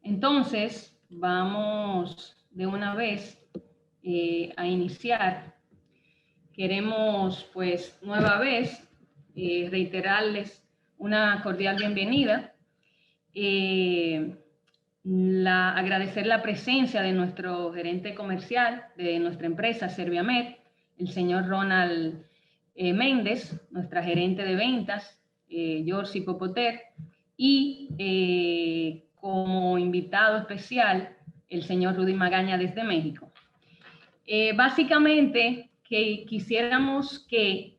Entonces, vamos de una vez a iniciar. Queremos, pues, nueva vez reiterarles una cordial bienvenida. Agradecer la presencia de nuestro gerente comercial de nuestra empresa, Serviamed, el señor Ronald Méndez, nuestra gerente de ventas, Yorsi Popoter, y como invitado especial, el señor Rudy Magaña desde México. Básicamente, que quisiéramos que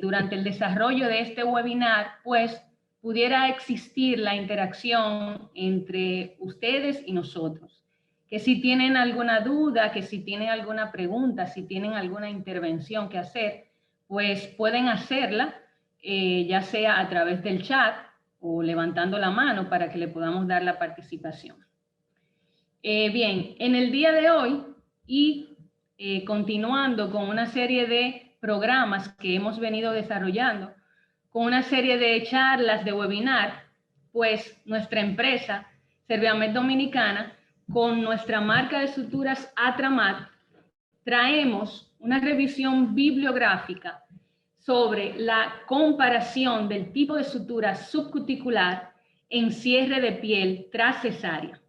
durante el desarrollo de este webinar, pues, pudiera existir la interacción entre ustedes y nosotros. Que si tienen alguna duda, que si tienen alguna pregunta, si tienen alguna intervención que hacer, pues pueden hacerla, ya sea a través del chat o levantando la mano para que le podamos dar la participación. Bien, en el día de hoy continuando con una serie de programas que hemos venido desarrollando, con una serie de charlas de webinar, pues nuestra empresa, Serviamed Dominicana, con nuestra marca de suturas Atramat, traemos una revisión bibliográfica sobre la comparación del tipo de sutura subcuticular en cierre de piel tras cesárea.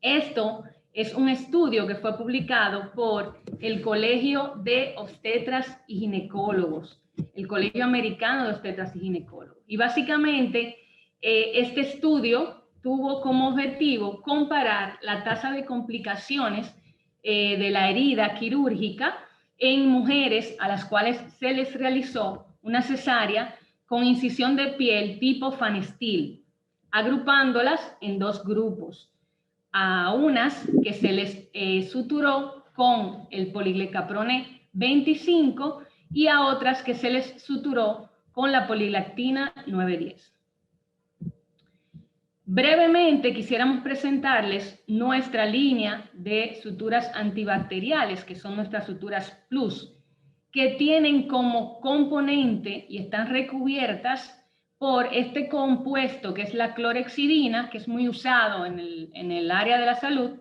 Esto es un estudio que fue publicado por el Colegio de Obstetras y Ginecólogos, el Colegio Americano de Obstetras y Ginecólogos. Y básicamente este estudio tuvo como objetivo comparar la tasa de complicaciones de la herida quirúrgica en mujeres a las cuales se les realizó una cesárea con incisión de piel tipo Fan Steel, agrupándolas en dos grupos. A unas que se les suturó con el Poliglekaprone 25 y a otras que se les suturó con la poliglactina 910. Brevemente quisiéramos presentarles nuestra línea de suturas antibacteriales, que son nuestras suturas Plus, que tienen como componente y están recubiertas por este compuesto que es la clorhexidina, que es muy usado en el área de la salud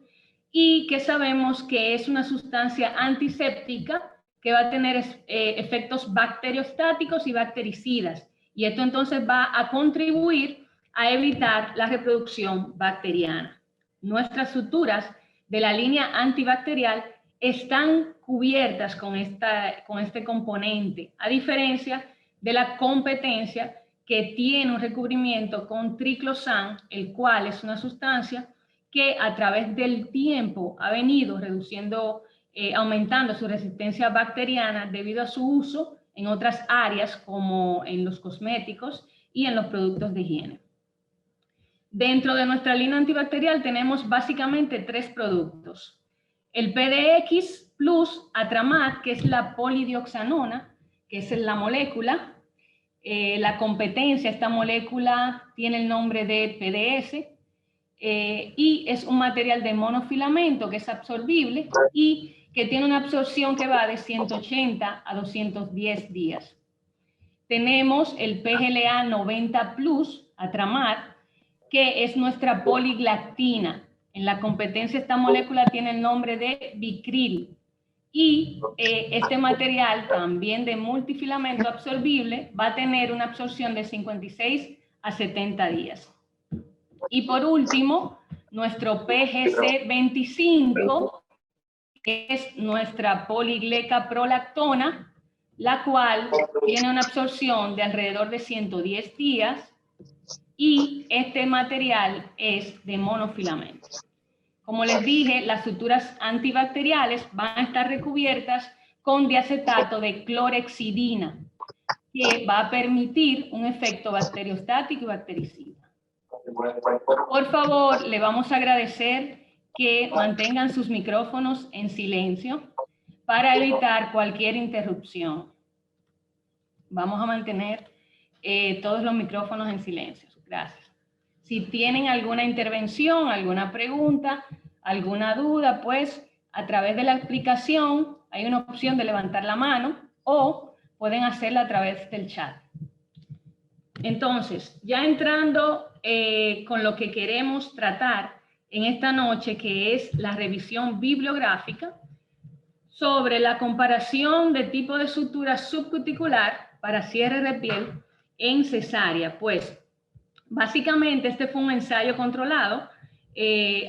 y que sabemos que es una sustancia antiséptica que va a tener efectos bacteriostáticos y bactericidas. Y esto entonces va a contribuir a evitar la reproducción bacteriana. Nuestras suturas de la línea antibacterial están cubiertas con este componente, a diferencia de la competencia que tiene un recubrimiento con triclosan, el cual es una sustancia que a través del tiempo ha venido reduciendo, aumentando su resistencia bacteriana debido a su uso en otras áreas como en los cosméticos y en los productos de higiene. Dentro de nuestra línea antibacterial tenemos básicamente tres productos. El PDX Plus Atramat, que es la polidioxanona, que es la molécula. La competencia, esta molécula tiene el nombre de PDS y es un material de monofilamento que es absorbible y que tiene una absorción que va de 180 a 210 días. Tenemos el PGLA 90 Plus Atramat, que es nuestra poliglactina. En la competencia esta molécula tiene el nombre de Vicril. Y este material también de multifilamento absorbible va a tener una absorción de 56 a 70 días. Y por último, nuestro PGC 25, que es nuestra poliglecaprolactona, la cual tiene una absorción de alrededor de 110 días y este material es de monofilamento. Como les dije, las suturas antibacteriales van a estar recubiertas con diacetato de clorhexidina, que va a permitir un efecto bacteriostático y bactericida. Por favor, le vamos a agradecer que mantengan sus micrófonos en silencio para evitar cualquier interrupción. Vamos a mantener todos los micrófonos en silencio. Gracias. Si tienen alguna intervención, alguna pregunta, alguna duda, pues a través de la aplicación hay una opción de levantar la mano o pueden hacerla a través del chat. Entonces, ya entrando con lo que queremos tratar en esta noche, que es la revisión bibliográfica sobre la comparación de tipo de sutura subcuticular para cierre de piel en cesárea. Pues básicamente este fue un ensayo controlado,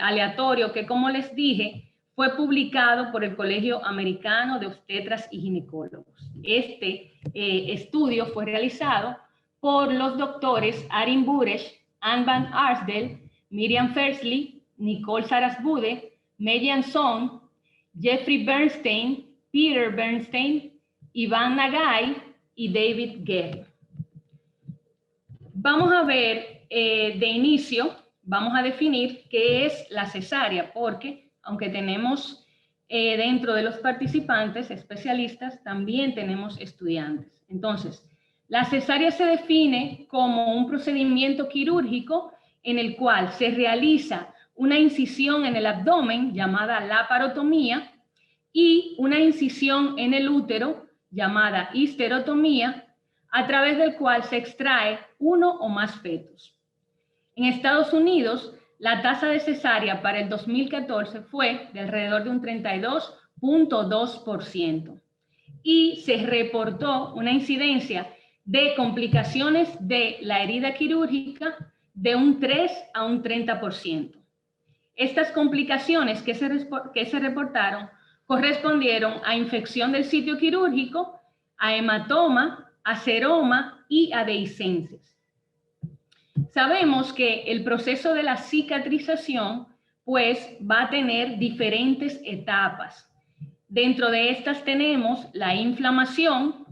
aleatorio, que, como les dije, fue publicado por el Colegio Americano de Obstetras y Ginecólogos. Este estudio fue realizado por los doctores Arin Buresh, Anne Van Arsdale, Miriam Fersley, Nicole Sarasbude, Megan Song, Jeffrey Bernstein, Peter Bernstein, Iván Nagai y David Guerre. Vamos a ver de inicio, vamos a definir qué es la cesárea, porque aunque tenemos dentro de los participantes especialistas, también tenemos estudiantes. Entonces, la cesárea se define como un procedimiento quirúrgico en el cual se realiza una incisión en el abdomen llamada laparotomía y una incisión en el útero llamada histerotomía, a través del cual se extrae uno o más fetos. En Estados Unidos, la tasa de cesárea para el 2014 fue de alrededor de un 32.2% y se reportó una incidencia de complicaciones de la herida quirúrgica de un 3 a un 30%. Estas complicaciones que se reportaron correspondieron a infección del sitio quirúrgico, a hematoma, a seroma y a dehiscencias. Sabemos que el proceso de la cicatrización pues va a tener diferentes etapas. Dentro de estas tenemos la inflamación,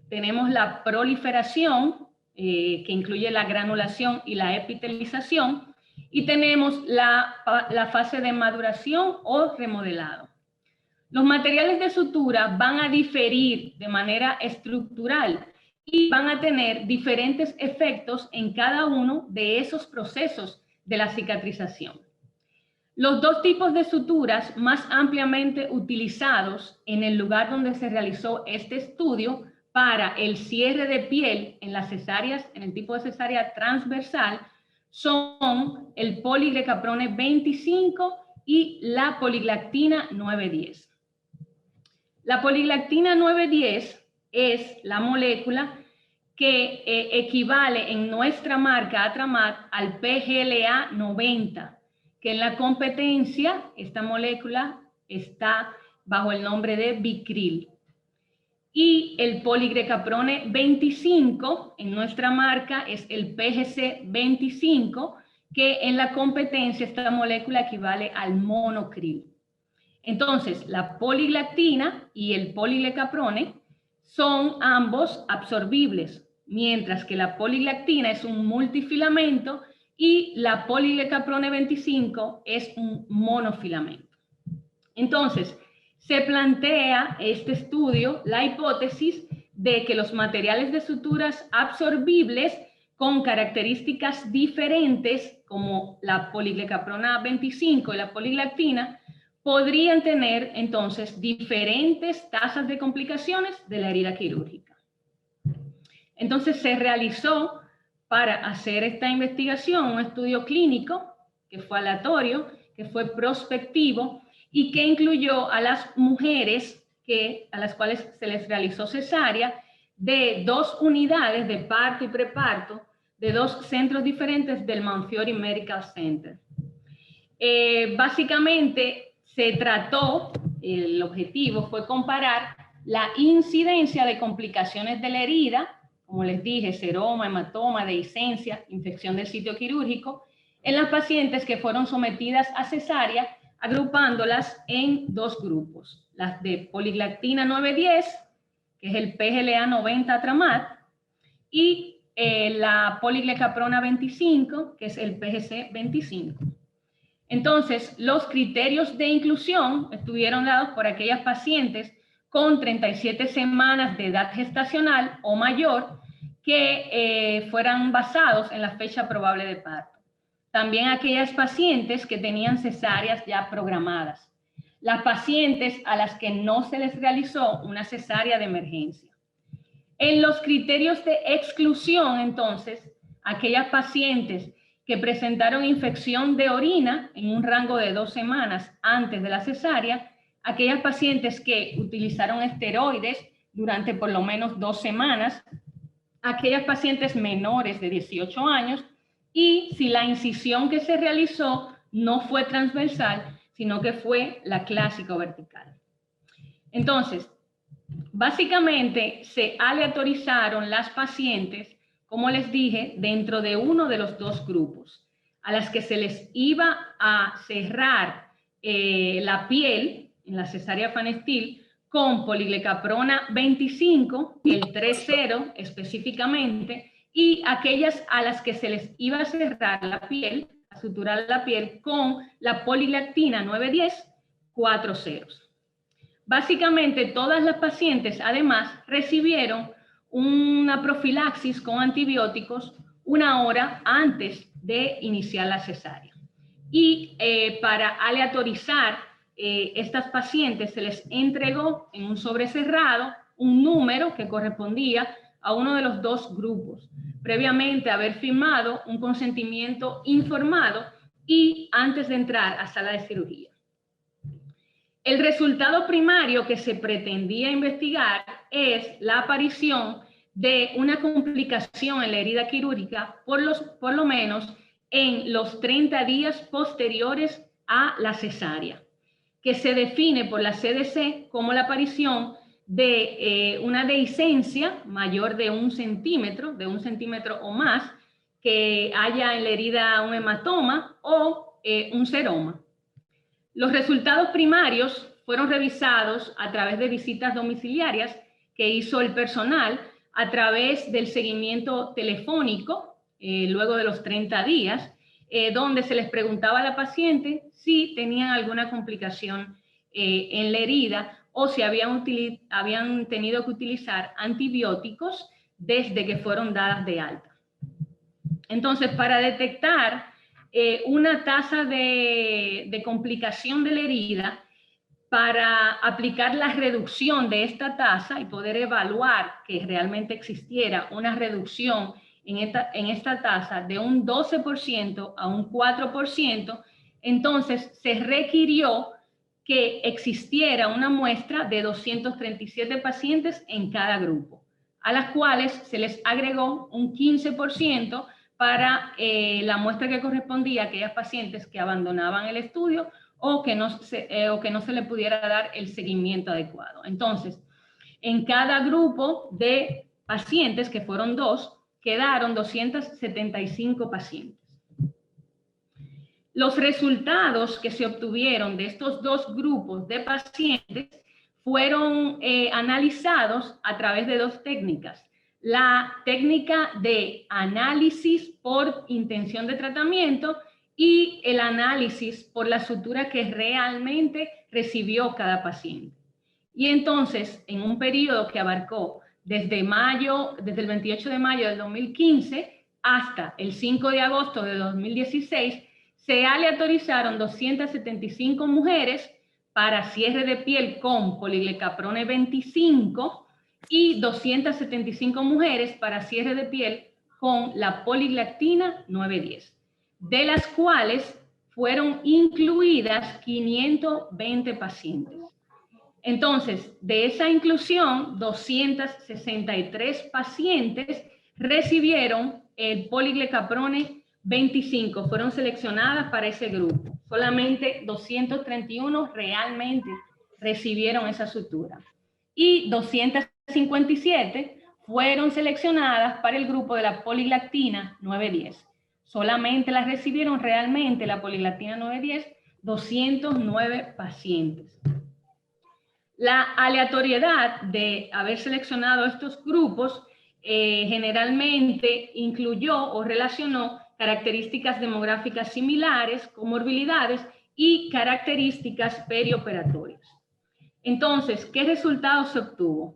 tenemos la proliferación, que incluye la granulación y la epitelización, y tenemos la fase de maduración o remodelado. Los materiales de sutura van a diferir de manera estructural y van a tener diferentes efectos en cada uno de esos procesos de la cicatrización. Los dos tipos de suturas más ampliamente utilizados en el lugar donde se realizó este estudio para el cierre de piel en las cesáreas, en el tipo de cesárea transversal, son el poliglecaprone 25 y la poliglactina 910. La poliglactina 910 es la molécula que equivale en nuestra marca Atramat al PGLA 90, que en la competencia esta molécula está bajo el nombre de Vicryl. Y el poliglecaprone 25 en nuestra marca es el PGC 25, que en la competencia esta molécula equivale al monocril. Entonces, la poliglactina y el poliglecaprone son ambos absorbibles, mientras que la poliglactina es un multifilamento y la poliglecaprone 25 es un monofilamento. Entonces, se plantea este estudio la hipótesis de que los materiales de suturas absorbibles con características diferentes, como la poliglecaprona 25 y la poliglactina, podrían tener entonces diferentes tasas de complicaciones de la herida quirúrgica. Entonces se realizó para hacer esta investigación un estudio clínico que fue aleatorio, que fue prospectivo y que incluyó a las mujeres a las cuales se les realizó cesárea de 2 unidades de parto y preparto de 2 centros diferentes del Montefiore Medical Center. Básicamente se trató, el objetivo fue comparar la incidencia de complicaciones de la herida, como les dije, seroma, hematoma, dehiscencia, infección del sitio quirúrgico, en las pacientes que fueron sometidas a cesárea, agrupándolas en 2 grupos, las de poliglactina 910, que es el PGLA 90 Atramat, y la poliglecaprona 25, que es el PGC 25. Entonces, los criterios de inclusión estuvieron dados por aquellas pacientes con 37 semanas de edad gestacional o mayor que fueran basados en la fecha probable de parto. También aquellas pacientes que tenían cesáreas ya programadas. Las pacientes a las que no se les realizó una cesárea de emergencia. En los criterios de exclusión, entonces, aquellas pacientes que presentaron infección de orina en un rango de 2 semanas antes de la cesárea, aquellas pacientes que utilizaron esteroides durante por lo menos 2 semanas, aquellas pacientes menores de 18 años, y si la incisión que se realizó no fue transversal, sino que fue la clásica vertical. Entonces, básicamente se aleatorizaron las pacientes, como les dije, dentro de uno de los dos grupos, a las que se les iba a cerrar la piel en la cesárea Fanestil con poliglecaprona 25, el 3,0 específicamente, y aquellas a las que se les iba a cerrar la piel, a suturar la piel con la poliglactina 9,10, 4 ceros. Básicamente todas las pacientes además recibieron una profilaxis con antibióticos 1 hora antes de iniciar la cesárea. Y para aleatorizar estas pacientes se les entregó en un sobre cerrado un número que correspondía a uno de los dos grupos, previamente haber firmado un consentimiento informado y antes de entrar a sala de cirugía. El resultado primario que se pretendía investigar es la aparición de una complicación en la herida quirúrgica por lo menos en los 30 días posteriores a la cesárea, que se define por la CDC como la aparición de una dehiscencia mayor de 1 centímetro, de 1 centímetro o más, que haya en la herida un hematoma o un seroma. Los resultados primarios fueron revisados a través de visitas domiciliarias que hizo el personal a través del seguimiento telefónico luego de los 30 días, donde se les preguntaba a la paciente si tenían alguna complicación en la herida o si habían tenido que utilizar antibióticos desde que fueron dadas de alta. Entonces, para detectar una tasa de complicación de la herida, para aplicar la reducción de esta tasa y poder evaluar que realmente existiera una reducción en esta tasa de un 12% a un 4%, entonces se requirió que existiera una muestra de 237 pacientes en cada grupo, a las cuales se les agregó un 15% para la muestra que correspondía a aquellas pacientes que abandonaban el estudio o que no se le pudiera dar el seguimiento adecuado. Entonces, en cada grupo de pacientes, que fueron 2, quedaron 275 pacientes. Los resultados que se obtuvieron de estos 2 grupos de pacientes fueron analizados a través de 2 técnicas. La técnica de análisis por intención de tratamiento y el análisis por la sutura que realmente recibió cada paciente. Y entonces, en un periodo que abarcó desde el 28 de mayo del 2015 hasta el 5 de agosto de 2016, se aleatorizaron 275 mujeres para cierre de piel con poliglecaprone 25 y 275 mujeres para cierre de piel con la poliglactina 9,10, de las cuales fueron incluidas 520 pacientes. Entonces, de esa inclusión, 263 pacientes recibieron el poliglecaprone 25, fueron seleccionadas para ese grupo. Solamente 231 realmente recibieron esa sutura. Y 257 fueron seleccionadas para el grupo de la poliglactina 9,10. Solamente las recibieron realmente la poliglactina 9,10, 209 pacientes. La aleatoriedad de haber seleccionado estos grupos generalmente incluyó o relacionó características demográficas similares, comorbilidades y características perioperatorias. Entonces, ¿qué resultados se obtuvo?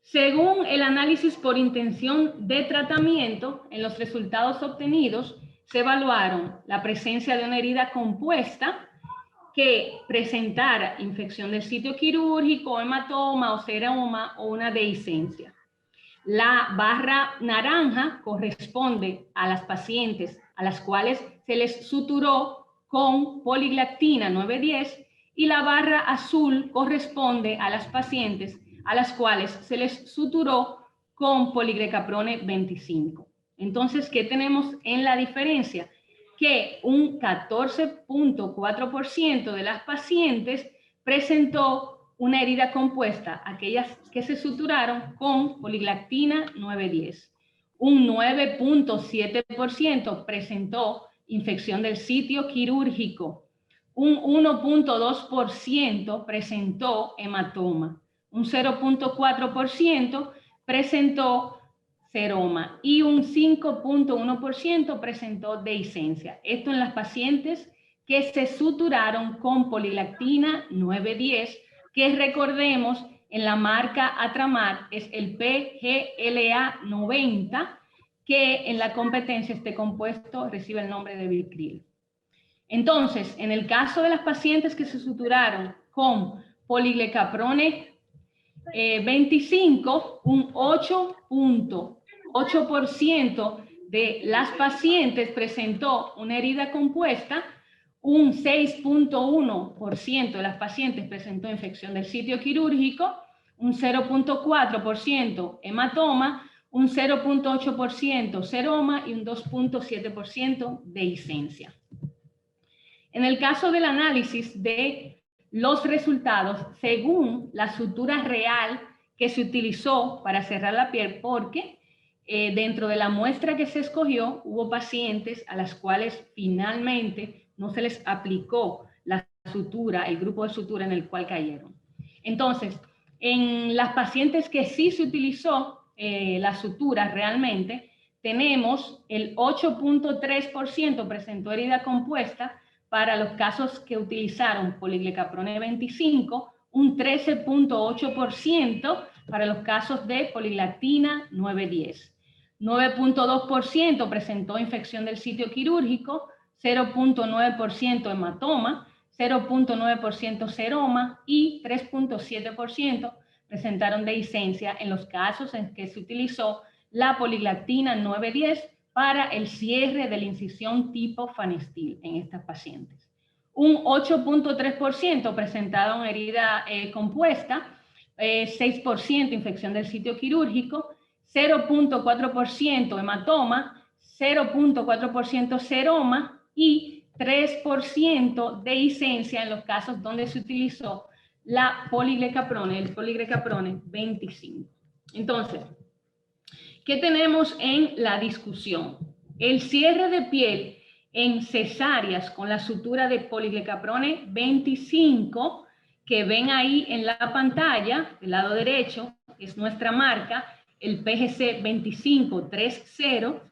Según el análisis por intención de tratamiento, en los resultados obtenidos se evaluaron la presencia de una herida compuesta que presentara infección del sitio quirúrgico, hematoma o seroma o una dehiscencia. La barra naranja corresponde a las pacientes a las cuales se les suturó con poliglactina 910 y la barra azul corresponde a las pacientes a las cuales se les suturó con poligrecaprone 25. Entonces, ¿qué tenemos en la diferencia? Que un 14.4% de las pacientes presentó una herida compuesta, aquellas que se suturaron con poliglactina 910. Un 9.7% presentó infección del sitio quirúrgico. Un 1.2% presentó hematoma. Un 0.4% presentó seroma y un 5.1% presentó dehiscencia. Esto en las pacientes que se suturaron con poliglactina 910, que recordemos en la marca Atramat es el PGLA 90, que en la competencia este compuesto recibe el nombre de Vicryl. Entonces, en el caso de las pacientes que se suturaron con poliglecaprone 25, un 8.8% de las pacientes presentó una herida compuesta, un 6.1% de las pacientes presentó infección del sitio quirúrgico, un 0.4% hematoma, un 0.8% seroma y un 2.7% dehiscencia. En el caso del análisis de los resultados, según la sutura real que se utilizó para cerrar la piel, porque dentro de la muestra que se escogió hubo pacientes a las cuales finalmente no se les aplicó la sutura, el grupo de sutura en el cual cayeron. Entonces, en las pacientes que sí se utilizó la sutura realmente, tenemos el 8.3% presentó herida compuesta para los casos que utilizaron poliglecaprone 25, un 13.8% para los casos de poliglactina 910. 9.2% presentó infección del sitio quirúrgico, 0.9% hematoma, 0.9% seroma y 3.7% presentaron dehiscencia en los casos en que se utilizó la poliglactina 910 para el cierre de la incisión tipo Fanestil en estas pacientes. Un 8.3% presentaron herida compuesta, 6% infección del sitio quirúrgico, 0.4% hematoma, 0.4% seroma y 3% dehiscencia en los casos donde se utilizó la poliglecaprone, el poliglecaprone 25. Entonces, ¿qué tenemos en la discusión? El cierre de piel en cesáreas con la sutura de poliglecaprone 25, que ven ahí en la pantalla, del lado derecho, es nuestra marca, el PGC 2530,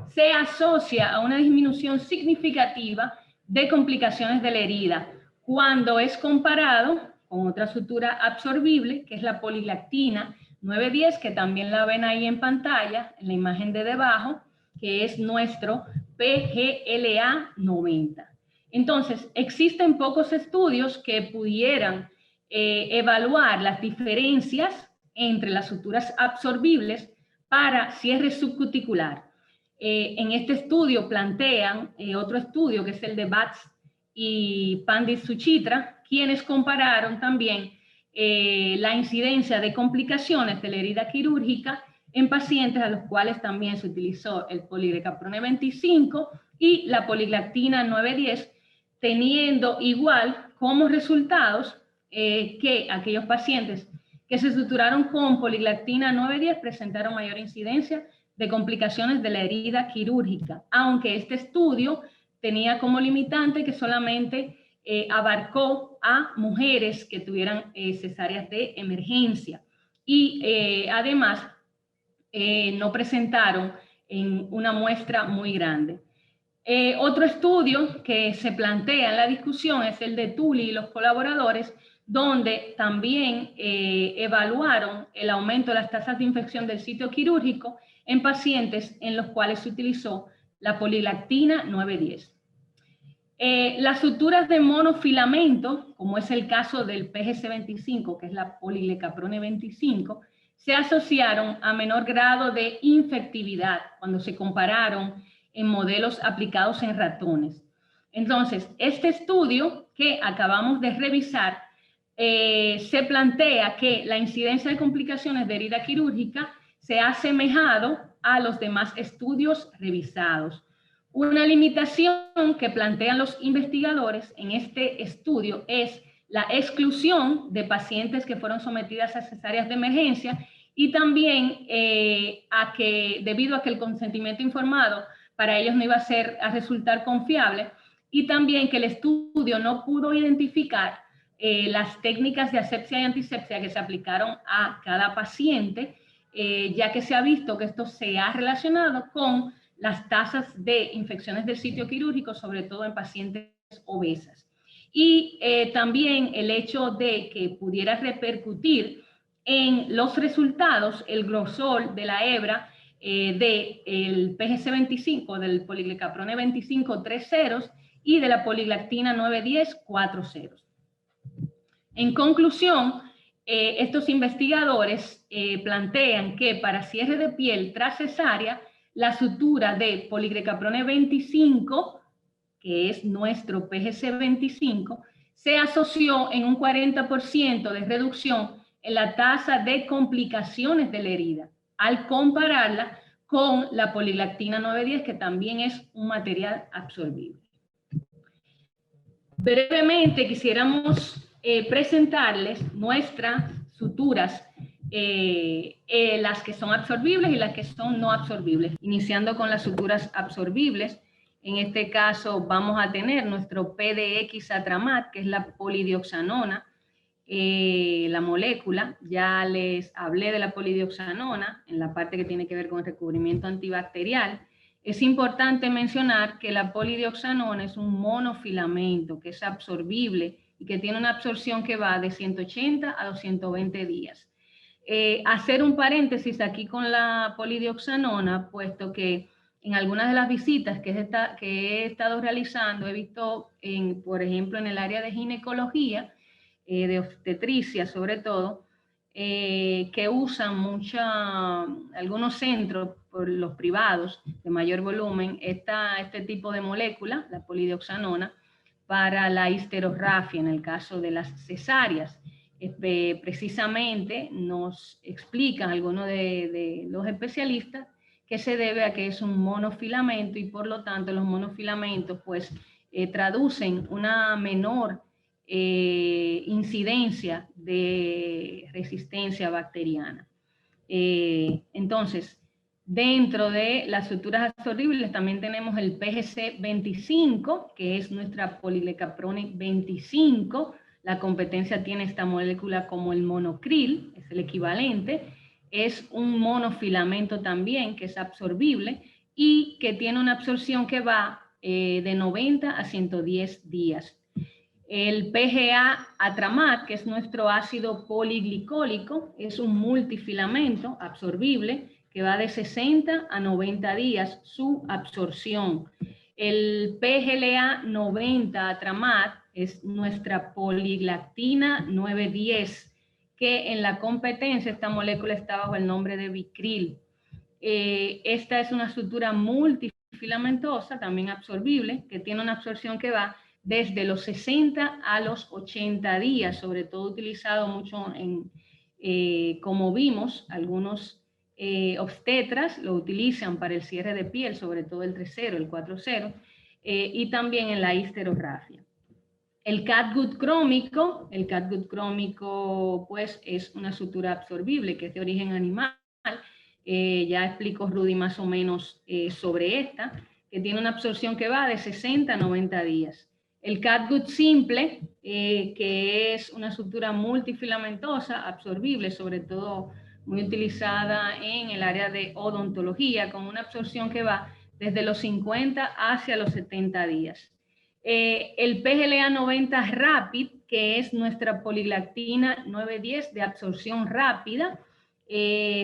se asocia a una disminución significativa de complicaciones de la herida cuando es comparado con otra sutura absorbible, que es la poliglactina 910, que también la ven ahí en pantalla, en la imagen de debajo, que es nuestro PGLA 90. Entonces, existen pocos estudios que pudieran evaluar las diferencias entre las suturas absorbibles para cierre subcuticular. En este estudio plantean otro estudio, que es el de Batts y Pandit Suchitra, quienes compararon también la incidencia de complicaciones de la herida quirúrgica en pacientes a los cuales también se utilizó el poliglecaprone 25 y la poliglactina 910, teniendo igual como resultados que aquellos pacientes que se suturaron con poliglactina 910 presentaron mayor incidencia de complicaciones de la herida quirúrgica, aunque este estudio tenía como limitante que solamente abarcó a mujeres que tuvieran cesáreas de emergencia y además no presentaron en una muestra muy grande. Otro estudio que se plantea en la discusión es el de Tully y los colaboradores, donde también evaluaron el aumento de las tasas de infección del sitio quirúrgico en pacientes en los cuales se utilizó la poliglactina 910. Las suturas de monofilamento, como es el caso del PGC25, que es la poliglecaprone 25, se asociaron a menor grado de infectividad cuando se compararon en modelos aplicados en ratones. Entonces, este estudio que acabamos de revisar se plantea que la incidencia de complicaciones de herida quirúrgica se ha asemejado a los demás estudios revisados. Una limitación que plantean los investigadores en este estudio es la exclusión de pacientes que fueron sometidas a cesáreas de emergencia y también debido a que el consentimiento informado para ellos no iba a resultar confiable, y también que el estudio no pudo identificar las técnicas de asepsia y antisepsia que se aplicaron a cada paciente, ya que se ha visto que esto se ha relacionado con las tasas de infecciones del sitio quirúrgico, sobre todo en pacientes obesas. Y también el hecho de que pudiera repercutir en los resultados el grosor de la hebra del PGC25, del poliglicaprone 25, 3 ceros, y de la poliglactina 910, 4 ceros. En conclusión, estos investigadores plantean que para cierre de piel tras cesárea, la sutura de poliglicaprone 25, que es nuestro PGC 25, se asoció en un 40% de reducción en la tasa de complicaciones de la herida, al compararla con la poliglactina 910, que también es un material absorbible. Brevemente quisiéramos presentarles nuestras suturas, las que son absorbibles y las que son no absorbibles. Iniciando con las suturas absorbibles, en este caso vamos a tener nuestro PDX Atramat, que es la polidioxanona, la molécula. Ya les hablé de la polidioxanona en la parte que tiene que ver con el recubrimiento antibacterial. Es importante mencionar que la polidioxanona es un monofilamento que es absorbible y que tiene una absorción que va de 180 a 220 días. Hacer un paréntesis aquí con la polidioxanona, puesto que en algunas de las visitas que he estado realizando, he visto, por ejemplo, en el área de ginecología, de obstetricia sobre todo, que usan algunos centros, por los privados de mayor volumen, este tipo de molécula, la polidioxanona, para la histerografía en el caso de las cesáreas. Precisamente nos explican algunos de los especialistas que se debe a que es un monofilamento y por lo tanto los monofilamentos pues traducen una menor incidencia de resistencia bacteriana. Entonces, dentro de las suturas absorbibles también tenemos el PGC 25, que es nuestra poliglicaprone 25. La competencia tiene esta molécula como el monocril, es el equivalente. Es un monofilamento también que es absorbible y que tiene una absorción que va de 90 a 110 días. El PGA Atramat, que es nuestro ácido poliglicólico, es un multifilamento absorbible que va de 60 a 90 días su absorción. El PGLA 90 Atramat es nuestra poliglactina 910, que en la competencia esta molécula está bajo el nombre de Vicril. Esta es una sutura multifilamentosa, también absorbible, que tiene una absorción que va desde los 60 a los 80 días, sobre todo utilizado mucho como vimos, algunos obstetras lo utilizan para el cierre de piel, sobre todo el 3-0, el 4-0, y también en la histerografía. El catgut crómico pues es una sutura absorbible que es de origen animal. Ya explicó Rudy más o menos sobre esta, que tiene una absorción que va de 60 a 90 días. El catgut simple, que es una sutura multifilamentosa, absorbible, sobre todo muy utilizada en el área de odontología, con una absorción que va desde los 50 hacia los 70 días. El PGLA 90 Rapid, que es nuestra poliglactina 910 de absorción rápida,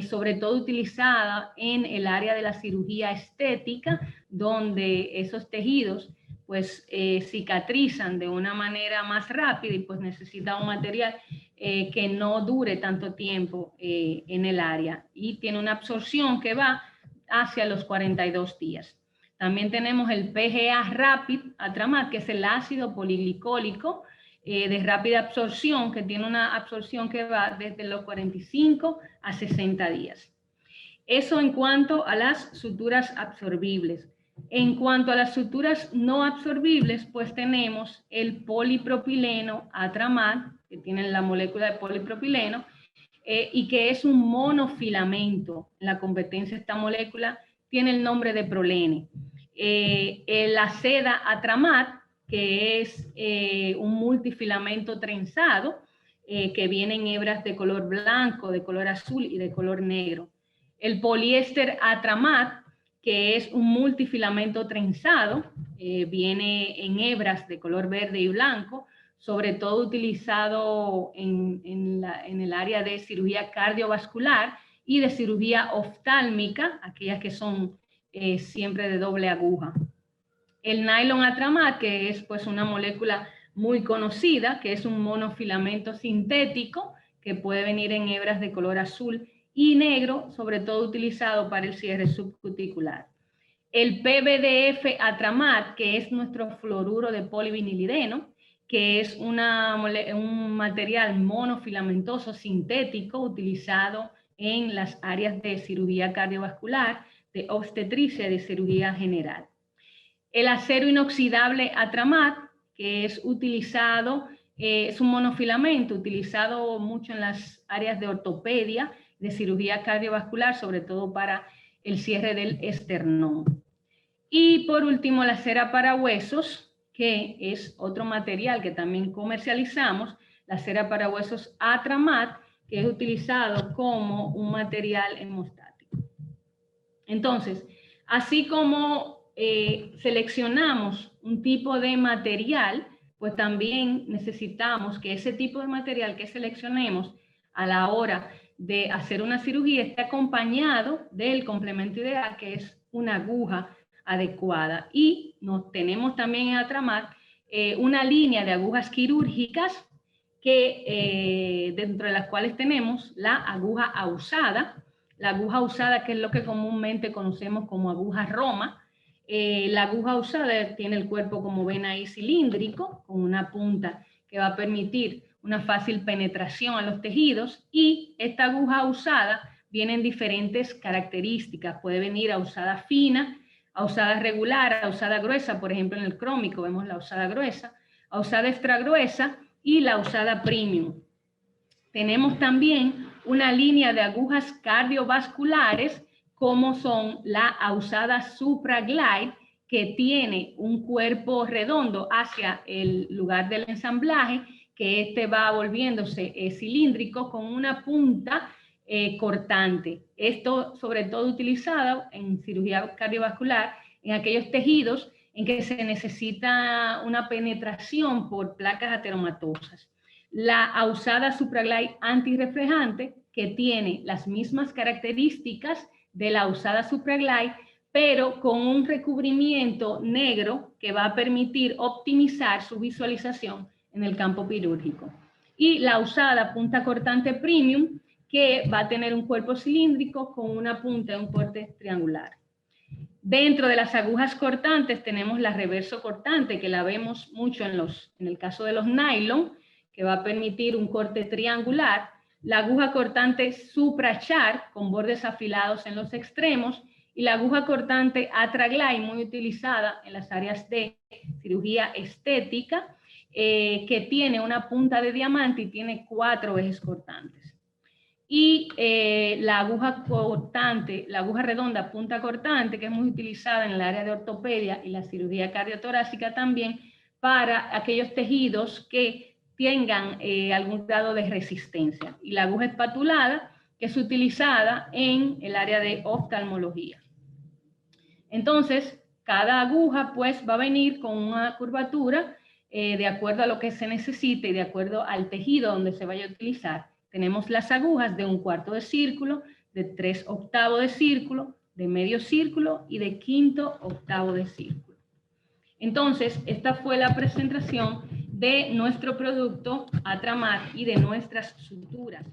sobre todo utilizada en el área de la cirugía estética, donde esos tejidos pues cicatrizan de una manera más rápida y pues necesita un material que no dure tanto tiempo en el área y tiene una absorción que va hacia los 42 días. También tenemos el PGA Rapid Atramat, que es el ácido poliglicólico de rápida absorción, que tiene una absorción que va desde los 45 a 60 días. Eso en cuanto a las suturas absorbibles. En cuanto a las suturas no absorbibles, pues tenemos el polipropileno Atramat, que tiene la molécula de polipropileno, y que es un monofilamento. En la competencia esta molécula tiene el nombre de prolene. La seda Atramat, que es un multifilamento trenzado, que viene en hebras de color blanco, de color azul y de color negro. El poliéster Atramat, que es un multifilamento trenzado, viene en hebras de color verde y blanco, sobre todo utilizado en el área de cirugía cardiovascular y de cirugía oftálmica, aquellas que son siempre de doble aguja. El nylon Atramat, que es pues una molécula muy conocida, que es un monofilamento sintético, que puede venir en hebras de color azul y negro, sobre todo utilizado para el cierre subcuticular. El PVDF Atramat, que es nuestro fluoruro de polivinilideno, que es un material monofilamentoso sintético utilizado en las áreas de cirugía cardiovascular, de obstetricia y de cirugía general. El acero inoxidable Atramat, que es utilizado, es un monofilamento utilizado mucho en las áreas de ortopedia, de cirugía cardiovascular, sobre todo para el cierre del esternón. Y por último, la cera para huesos, que es otro material que también comercializamos, la cera para huesos Atramat, que es utilizado como un material hemostático. Entonces, así como seleccionamos un tipo de material, pues también necesitamos que ese tipo de material que seleccionemos a la hora de hacer una cirugía esté acompañado del complemento ideal, que es una aguja adecuada. Y tenemos también en Atramat una línea de agujas quirúrgicas que dentro de las cuales tenemos la aguja ausada, que es lo que comúnmente conocemos como aguja Roma. La aguja ausada tiene el cuerpo, como ven ahí, cilíndrico, con una punta que va a permitir una fácil penetración a los tejidos, y esta aguja ausada viene en diferentes características. Puede venir ausada fina, ausada regular, ausada gruesa. Por ejemplo, en el crómico vemos la ausada gruesa, ausada extra gruesa y la ausada premium. Tenemos también una línea de agujas cardiovasculares, como son la ausada supraglide, que tiene un cuerpo redondo hacia el lugar del ensamblaje, que este va volviéndose cilíndrico con una punta cortante. Esto sobre todo utilizado en cirugía cardiovascular, en aquellos tejidos en que se necesita una penetración por placas ateromatosas. La ausada supraglide antirreflejante, que tiene las mismas características de la ausada supraglide, pero con un recubrimiento negro que va a permitir optimizar su visualización en el campo quirúrgico. Y la ausada punta cortante premium, que va a tener un cuerpo cilíndrico con una punta de un corte triangular. Dentro de las agujas cortantes tenemos la reverso cortante, que la vemos mucho en el caso de los nylon, que va a permitir un corte triangular. La aguja cortante suprachar, con bordes afilados en los extremos, y la aguja cortante Atraglide, muy utilizada en las áreas de cirugía estética, que tiene una punta de diamante y tiene 4 ejes cortantes. Y la aguja cortante, la aguja redonda punta cortante, que es muy utilizada en el área de ortopedia y la cirugía cardiotorácica también, para aquellos tejidos que tengan algún grado de resistencia. Y la aguja espatulada, que es utilizada en el área de oftalmología. Entonces, cada aguja pues va a venir con una curvatura de acuerdo a lo que se necesite y de acuerdo al tejido donde se vaya a utilizar. Tenemos las agujas de 1/4 de círculo, de 3/8 de círculo, de medio círculo y de 5/8 de círculo. Entonces, esta fue la presentación de nuestro producto Atramat y de nuestras suturas.